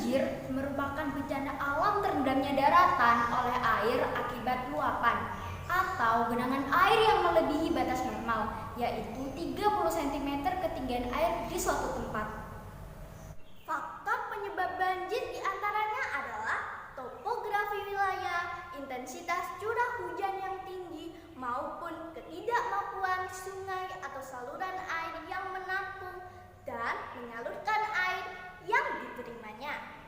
Banjir merupakan bencana alam terendamnya daratan oleh air akibat luapan atau genangan air yang melebihi batas normal, yaitu 30 cm ketinggian air di suatu tempat. Faktor penyebab banjir diantaranya adalah topografi wilayah, intensitas curah hujan yang tinggi, maupun ketidakmampuan sungai atau saluran air yang menampung dan menyalurkan air yang diterimanya.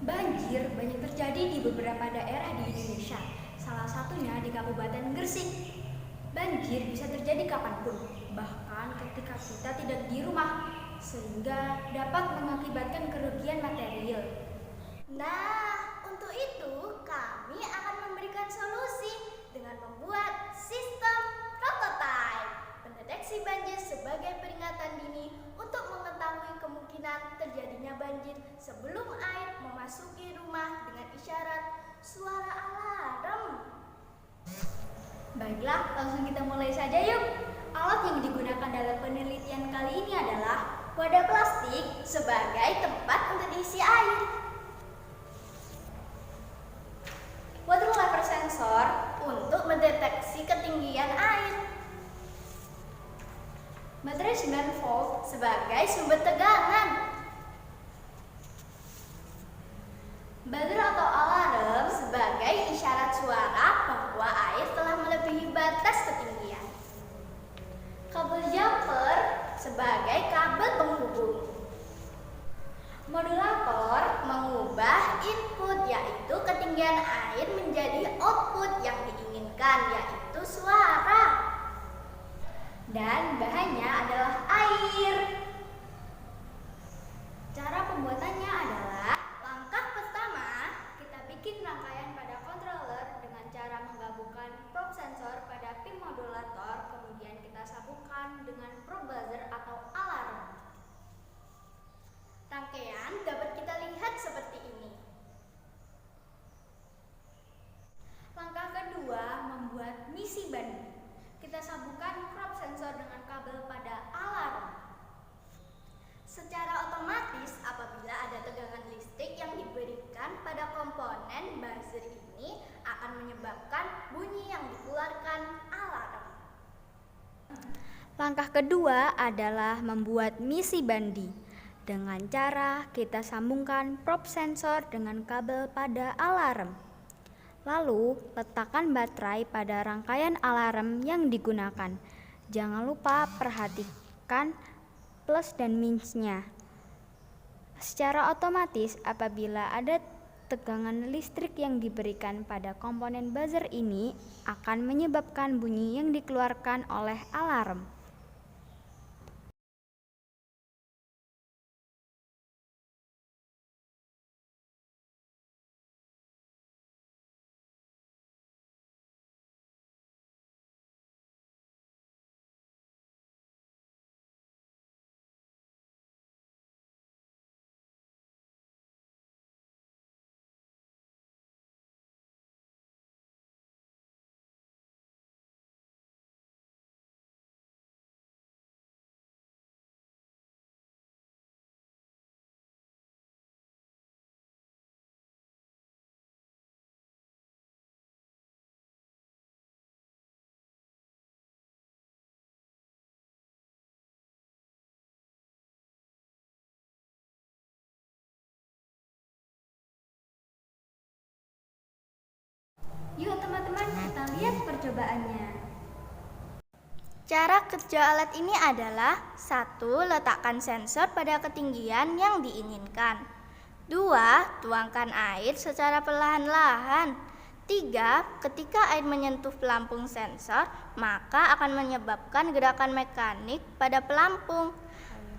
Banjir banyak terjadi di beberapa daerah di Indonesia, salah satunya di Kabupaten Gresik. Banjir bisa terjadi kapanpun, bahkan ketika kita tidak di rumah, sehingga dapat mengakibatkan kerugian material. Nah, untuk itu kami akan memberikan solusi dengan membuat sistem prototype pendeteksi banjir sebagai peringatan dini untuk mengetahui kemungkinan terjadinya banjir sebelum air memasuki rumah dengan isyarat suara alarm. Baiklah, langsung kita mulai saja yuk. Alat yang digunakan dalam penelitian kali ini adalah wadah plastik sebagai tempat untuk diisi air, water level sensor untuk mendeteksi ketinggian air, baterai 9 volt sebagai sumber tegangan, buzzer atau alarm sebagai isyarat suara bahwa air telah melebihi batas ketinggian, kabel jumper sebagai kabel penghubung, modulator mengubah input yaitu ketinggian air menjadi output yang diinginkan yaitu suara, dan bahannya adalah air. Cara pembuatannya adalah: langkah pertama, kita bikin rangkaian pada controller dengan cara menggabungkan probe sensor pada pin modulator, kemudian kita sambungkan dengan probe buzzer atau alarm. Rangkaian dapat kita lihat seperti ini. Langkah kedua, membuat misi bandi. Kita sambungkan probe sensor dengan kabel pada alarm. Secara otomatis apabila ada tegangan listrik yang diberikan pada komponen buzzer ini akan menyebabkan bunyi yang dikeluarkan alarm. Langkah kedua adalah membuat misi bandi. Dengan cara kita sambungkan probe sensor dengan kabel pada alarm. Lalu, letakkan baterai pada rangkaian alarm yang digunakan. Jangan lupa perhatikan plus dan minusnya. Secara otomatis, apabila ada tegangan listrik yang diberikan pada komponen buzzer ini, akan menyebabkan bunyi yang dikeluarkan oleh alarm. Yuk teman-teman, kita lihat percobaannya. Cara kerja alat ini adalah: 1. Letakkan sensor pada ketinggian yang diinginkan. 2. Tuangkan air secara perlahan-lahan. 3. Ketika air menyentuh pelampung sensor, maka akan menyebabkan gerakan mekanik pada pelampung.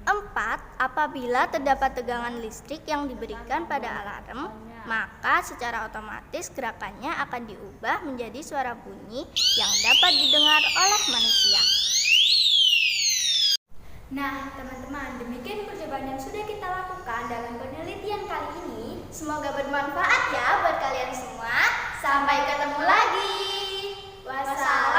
4. Apabila terdapat tegangan listrik yang diberikan pada alarm, maka secara otomatis gerakannya akan diubah menjadi suara bunyi yang dapat didengar oleh manusia. Nah, teman-teman, demikian percobaan yang sudah kita lakukan dalam penelitian kali ini. Semoga bermanfaat ya buat kalian semua. Sampai ketemu lagi. Wassalamualaikum.